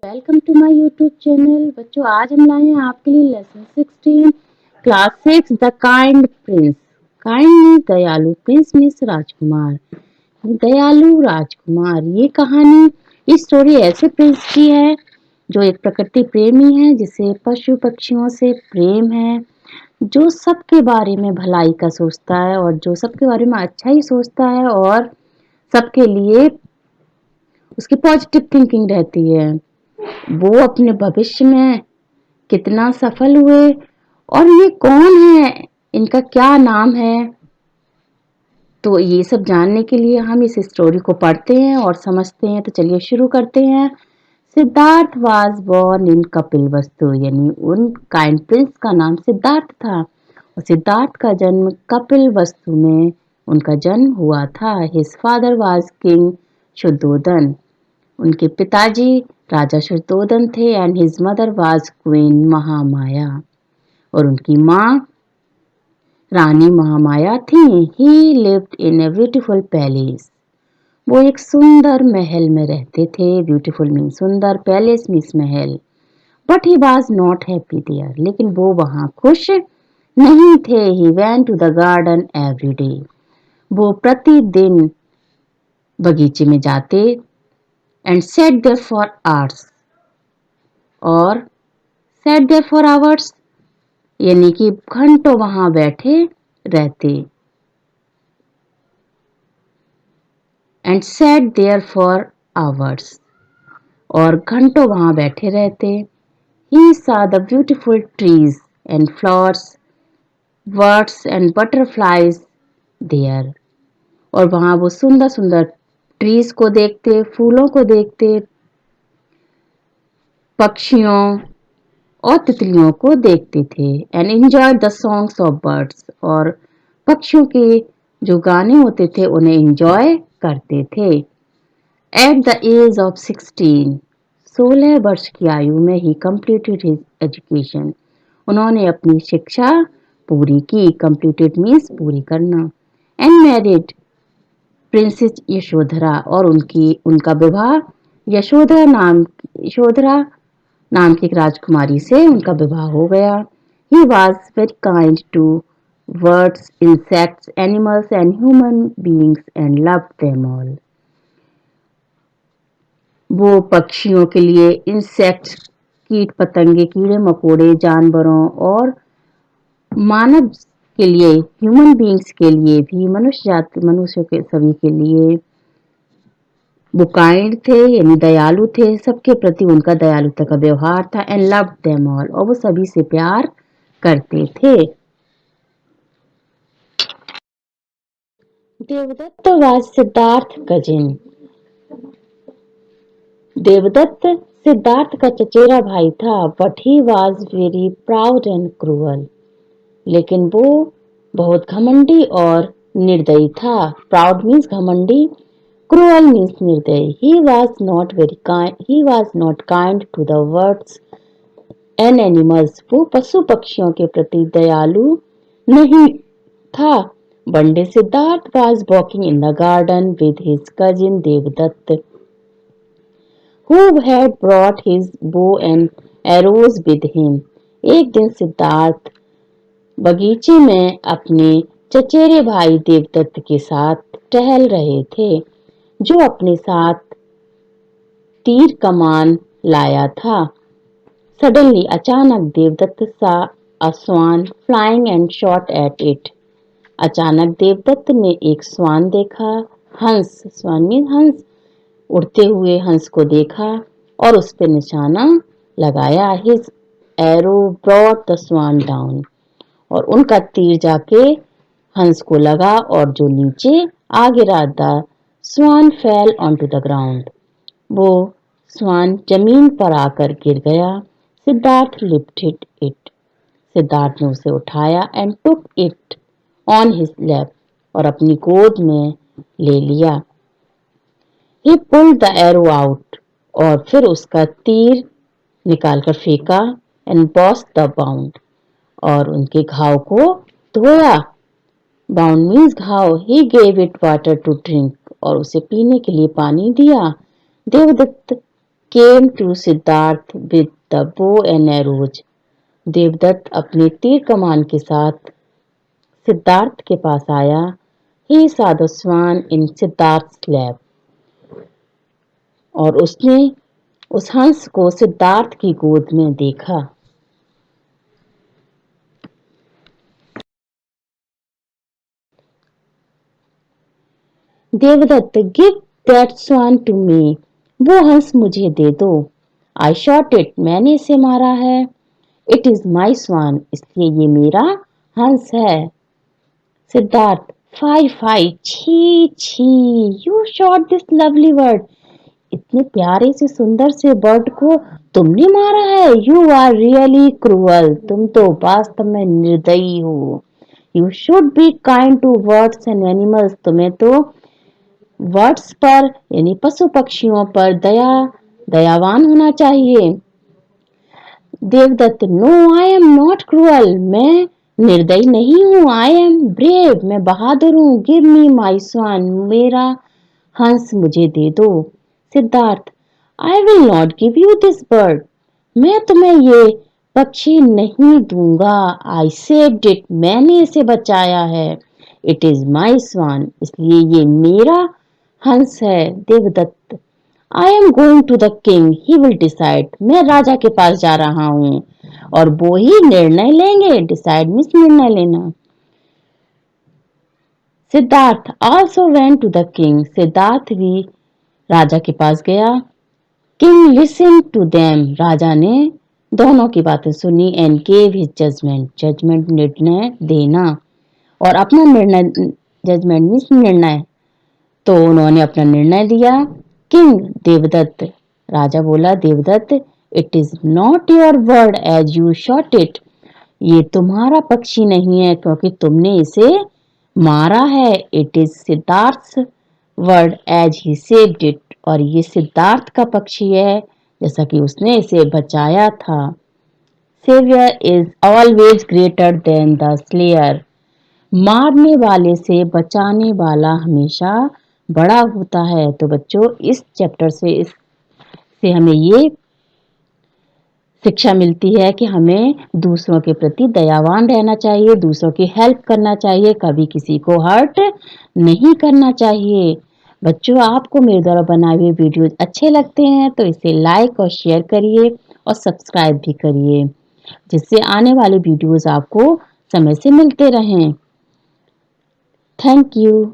Welcome to my YouTube channel. बच्चों, आज हम लाए हैं आपके लिए lesson 16 class 6 the kind prince. Kind means दयालु, प्रिंस मीन्स राजकुमार। दयालु राजकुमार, ये कहानी, ये स्टोरी ऐसे प्रिंस की है जो एक प्रकृति प्रेमी है, जिसे पशु पक्षियों से प्रेम है, जो सबके बारे में भलाई का सोचता है और जो सबके बारे में अच्छा ही सोचता है और सबके लिए उसकी पॉजिटिव थिंकिंग रहती है। वो अपने भविष्य में कितना सफल हुए और ये कौन है, इनका क्या नाम है, तो ये सब जानने के लिए हम इस स्टोरी को पढ़ते हैं और समझते हैं। तो चलिए शुरू करते हैं। Siddhartha was born in Kapilavastu, यानी उन काइंड प्रिंस का नाम सिद्धार्थ था और सिद्धार्थ का जन्म कपिलवस्तु में उनका जन्म हुआ था। His father was king Shuddhodana, उनके पिताजी राजा शुद्धोधन थे, and his mother was queen Mahamaya, और उनकी माँ रानी महामाया थी। He lived in a beautiful palace, वो एक सुंदर महल में रहते थे। ब्यूटीफुल मीन सुंदर, पैलेस मीन्स महल। But he was not happy there, लेकिन वो वहां खुश नहीं थे। He went to the garden every day, वो प्रतिदिन बगीचे में जाते, and sat there for hours, और sat there for hours यानी कि घंटों वहां बैठे रहते, and sat there for hours और घंटों वहां बैठे रहते। He saw the beautiful trees and flowers, birds and butterflies there, और वहां वो सुंदर सुंदर ट्रीज को देखते, फूलों को देखते, पक्षियों और तितलियों को देखते थे। And enjoy the songs of birds, और पक्षियों के जो गाने होते थे उन्हें एंजॉय करते थे। एट द एज ऑफ 16, 16 वर्ष की आयु में ही कंप्लीटेड हिज एजुकेशन, उन्होंने अपनी शिक्षा पूरी की। कंप्लीटेड मीन्स पूरी करना। एंड मैरिड प्रिंसेस यशोधरा, और उनका विवाह यशोधरा नाम की एक राजकुमारी से उनका विवाह हो गया। He was very kind to birds, insects, animals and human beings and loved them all. वो पक्षियों के लिए, इंसेक्ट्स कीट पतंगे, कीड़े मकोड़े, जानवरों और मानव के लिए, ह्यूमन बीइंग्स के लिए भी, मनुष्यों के सभी के लिए वो काइंड थे, यानी दयालु थे। सबके प्रति उनका दयालुता का व्यवहार था। एंड लव्ड देम ऑल, और वो सभी से प्यार करते थे। देवदत्त वाज सिद्धार्थ कजिन, देवदत्त सिद्धार्थ का चचेरा भाई था। But he was very proud and cruel, लेकिन वो बहुत घमंडी और निर्दयी था। प्राउड मीन्स घमंडी, क्रूअल मीन्स निर्दयी। He was not kind to the birds and animals, वो पशु पक्षियों के प्रति दयालु नहीं था। One day Siddharth was walking in the garden with his cousin Devdutt, who had brought his bow and arrows with him. एक दिन सिद्धार्थ बगीचे में अपने चचेरे भाई देवदत्त के साथ टहल रहे थे, जो अपने साथ तीर कमान लाया था। सडनली, अचानक, Devdatta saw a swan flying and shot at it, अचानक देवदत्त ने एक स्वान देखा। हंस, स्वान मीन हंस, उड़ते हुए हंस को देखा और उस पर निशाना लगाया। His arrow brought the swan down, और उनका तीर जाके हंस को लगा और जो नीचे आ गिरा। The swan fell onto the ground, वो स्वान जमीन पर आकर गिर गया। सिद्धार्थ लिफ्टेड इट, सिद्धार्थ ने उसे उठाया। And took it on his lap, और अपनी गोद में ले लिया। ही पुल्ड द एरो आउट, और फिर उसका तीर निकालकर फेंका। एंड वॉश्ड द बाउंड, और उनके घाव को धोया। डाउन मीन्स घाव। He gave it water to drink, और उसे पीने के लिए पानी दिया। Devadatta came to Siddhartha with the bow and arrows. Devadatta अपने तीर कमान के साथ सिद्धार्थ के पास आया। ही saw the swan in सिद्धार्थ's lap, और उसने उस हंस को सिद्धार्थ की गोद में देखा। Devadatta give that swan to me, वो हंस मुझे दे दो। आई शॉट इट, मैंने इसे मारा है। इट इज माई स्वान, इसलिए ये मेरा हंस है। सिद्धार्थ फाई फाई, छी छी, you shot this lovely bird, इतने प्यारे से सुंदर से बर्ड को तुमने मारा है। यू आर रियली क्रूअल, तुम तो वास्तव में निर्दयी हो। You should be kind to birds and animals, तुम्हें तो बर्ड्स पर यानी पशु पक्षियों पर दयावान होना चाहिए। Devadatta no I am not cruel, मैं निर्दयी नहीं हूँ। आई एम ब्रेव, मैं बहादुर हूँ। गिव मी माई स्वान, मेरा हंस मुझे दे दो। Siddharth I will not give you this bird, मैं तुम्हें ये पक्षी नहीं दूंगा। आई सेव्ड इट, मैंने इसे बचाया है। इट इज माई स्वान, इसलिए ये मेरा हंस है। Devadatta I am going to the king, he will decide, मैं राजा के पास जा रहा हूँ और वो ही निर्णय लेंगे। डिसाइड मीन्स निर्णय लेना। Siddhartha also went to the king, Siddhartha भी राजा के पास गया। किंग लिसन टू देम, राजा ने दोनों की बातें सुनी। And gave his judgment, judgment निर्णय देना, और अपना निर्णय, जजमेंट मीन्स निर्णय, तो उन्होंने अपना निर्णय दिया। किंग देवदत्त, राजा बोला Devadatta, it is not your bird as you shot it, ये तुम्हारा पक्षी नहीं है क्योंकि तुमने इसे मारा है। It is Siddhartha bird as he saved it, और ये सिद्धार्थ का पक्षी है जैसा कि उसने इसे बचाया था। Saviour is always greater than the slayer, मारने वाले से बचाने वाला हमेशा बड़ा होता है। तो बच्चों इस चैप्टर से हमें ये शिक्षा मिलती है कि हमें दूसरों के प्रति दयावान रहना चाहिए, दूसरों की हेल्प करना चाहिए, कभी किसी को हर्ट नहीं करना चाहिए। बच्चों आपको मेरे द्वारा बनाए हुए वीडियोज अच्छे लगते हैं तो इसे लाइक और शेयर करिए और सब्सक्राइब भी करिए, जिससे आने वाले वीडियोज आपको समय से मिलते रहें। Thank you.